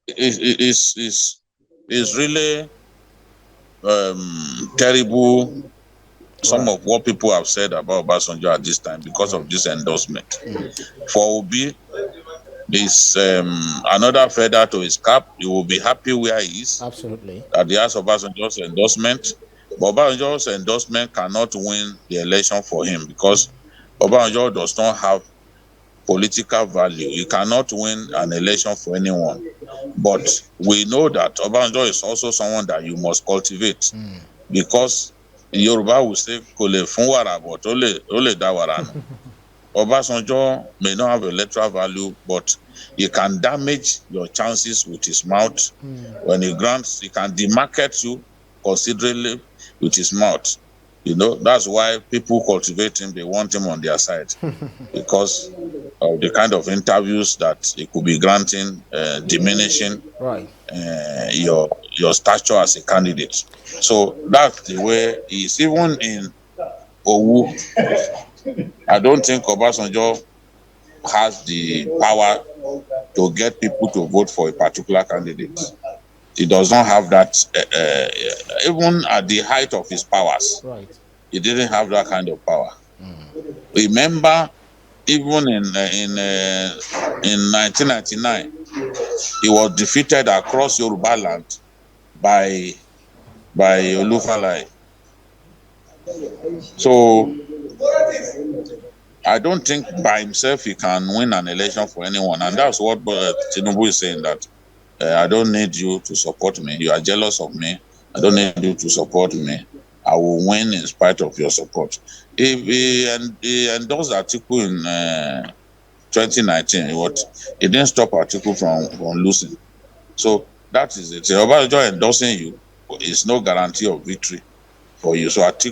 is really terrible. Some Right. of what people have said about Obasanjo at this time because of Right. this endorsement. For Obi, is another feather to his cap. He will be happy where he is, Absolutely. that he has Obasanjo's endorsement. But Obasanjo's endorsement cannot win the election for him because Obasanjo does not have political value. He cannot win an election for anyone. But we know that Obasanjo is also someone that you must cultivate because in Yoruba we say kò fún wàrà but ó lè dá wàrà nù. Obasanjo may not have electoral value, but he can damage your chances with his mouth. When he grants, he can demarket you considerably with his mouth. That's why people cultivate him. They want him on their side because of the kind of interviews that he could be granting, diminishing Right. your stature as a candidate. So that's the way he is. Even in Owu, I don't think Obasanjo has the power to get people to vote for a particular candidate. He does not have that, even at the height of his powers. Right. He didn't have that kind of power. Remember, even in 1999, he was defeated across Yoruba land by Olufalaye. So I don't think by himself he can win an election for anyone, and that's what Tinubu is saying, that I don't need you to support me. You are jealous of me. I don't need you to support me. I will win in spite of your support. If he endorsed Atiku in 2019, he didn't stop Atiku from losing. So that is it. Obasanjo endorsing you is no guarantee of victory for you. So Right.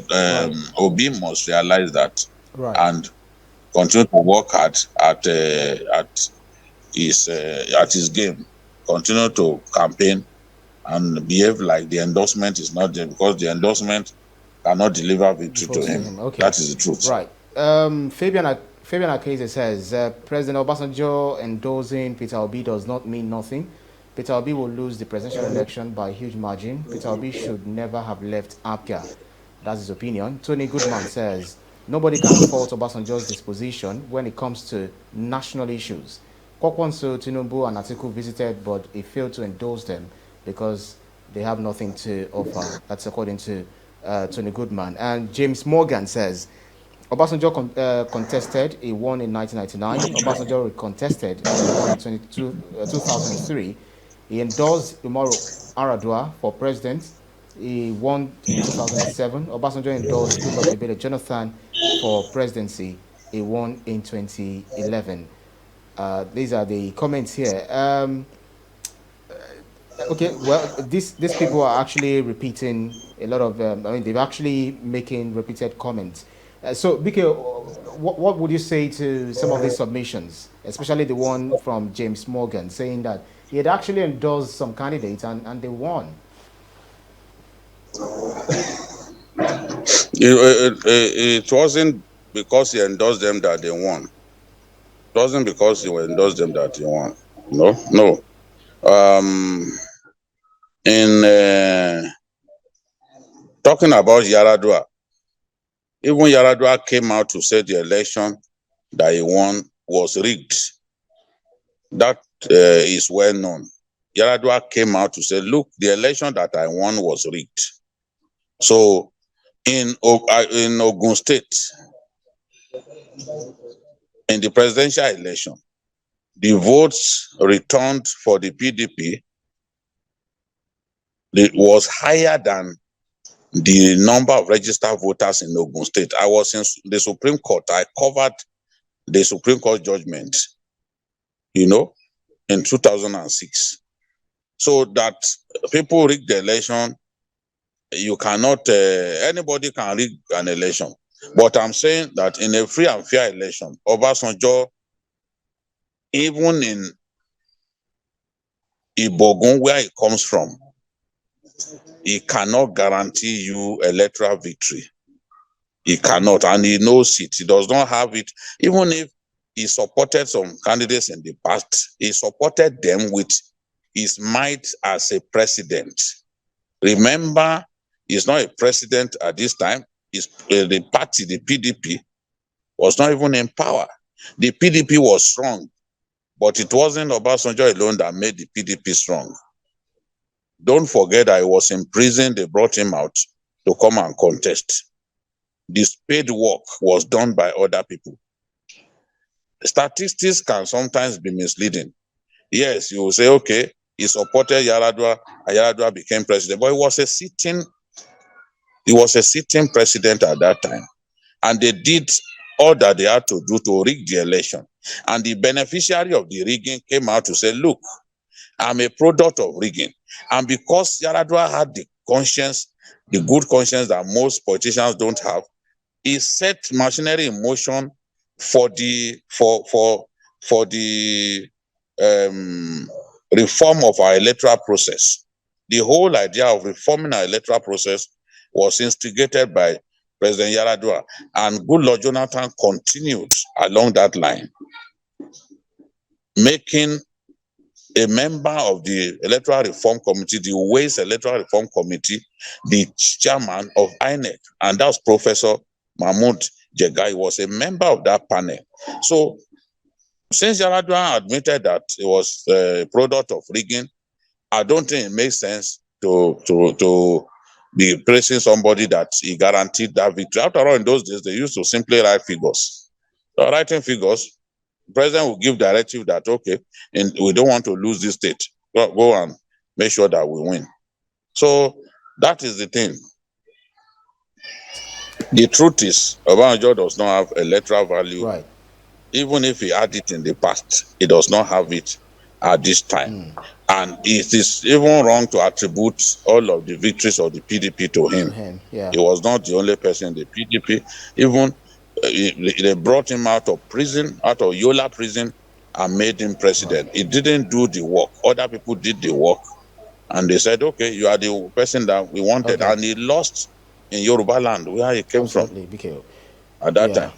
Obi must realize that Right. and continue to work hard at his game. Continue to campaign and behave like the endorsement is not there, because the endorsement cannot deliver victory to Votes to him. him. Okay. That is the truth. Right. Fabian Akeze says President Obasanjo endorsing Peter Obi does not mean nothing. Peter Obi will lose the presidential election by a huge margin. Peter Obi should never have left APGA. That's his opinion. Tony Goodman says nobody can fault Obasanjo's disposition when it comes to national issues. Kwakwanso, Tinubu, and Atiku visited, but he failed to endorse them because they have nothing to offer. That's according to Tony Goodman. And James Morgan says Obasanjo contested, he won in 1999. Obasanjo contested, he won in 2003. He endorsed Umaru Aradua for president. He won in 2007. Obasanjo endorsed Goodluck Ebele Jonathan for presidency. He won in 2011. These are the comments here. Okay, well, these people are actually repeating a lot of. I mean, they're actually making repeated comments. So, BKO, what would you say to some of these submissions, especially the one from James Morgan, saying that he had actually endorsed some candidates and they won? It wasn't because he endorsed them that they won. It wasn't because he endorsed them that he won. No. Um, in talking about Yaradua, even Yaradua came out to say the election that he won was rigged. That is well known. Yaradua came out to say, look, the election that I won was rigged. So in Ogun State, in the presidential election, the votes returned for the PDP was higher than the number of registered voters in Ogun State. I was in the Supreme Court. I covered the Supreme Court judgment, in 2006. So that people rig the election, you cannot, anybody can rig an election. But I'm saying that in a free and fair election, Obasanjo, even in Ibogun, where he comes from, he cannot guarantee you electoral victory. He cannot, and he knows it. He does not have it. Even if he supported some candidates in the past, he supported them with his might as a president. Remember, he's not a president at this time. The party, the PDP, was not even in power. The PDP was strong, but it wasn't Obasanjo alone that made the PDP strong. Don't forget that he was in prison. They brought him out to come and contest. The spade work was done by other people. Statistics can sometimes be misleading. Yes, you will say, okay, he supported Yaradua, and Yaradua became president, but he was a sitting president at that time. And they did all that they had to do to rig the election. And the beneficiary of the rigging came out to say, look, I'm a product of rigging. And because Yaradua had the conscience, the good conscience that most politicians don't have, he set machinery in motion for the reform of our electoral process. The whole idea of reforming our electoral process was instigated by President Yaradua, and Goodluck Jonathan continued along that line, making a member of the Electoral Reform Committee, the Ways Electoral Reform Committee, the chairman of INEC, and that's Professor Mahmoud Jegai was a member of that panel. So since Yaradua admitted that it was a product of rigging, I don't think it makes sense to be praising somebody that he guaranteed that victory. After all, in those days, they used to simply write figures. So writing figures, the president will give directive that, okay, and we don't want to lose this state. Go and make sure that we win. So that is the thing. The truth is, Obasanjo does not have electoral value. Right. Even if he had it in the past, he does not have it at this time. And it is even wrong to attribute all of the victories of the PDP to him. Yeah. He was not the only person in the PDP. Even they brought him out of prison, out of Yola prison, and made him president. Right. He didn't do the work. Other people did the work. And they said, okay, you are the person that we wanted. Okay. And he lost in Yoruba land, where he came from. BKO. At that time.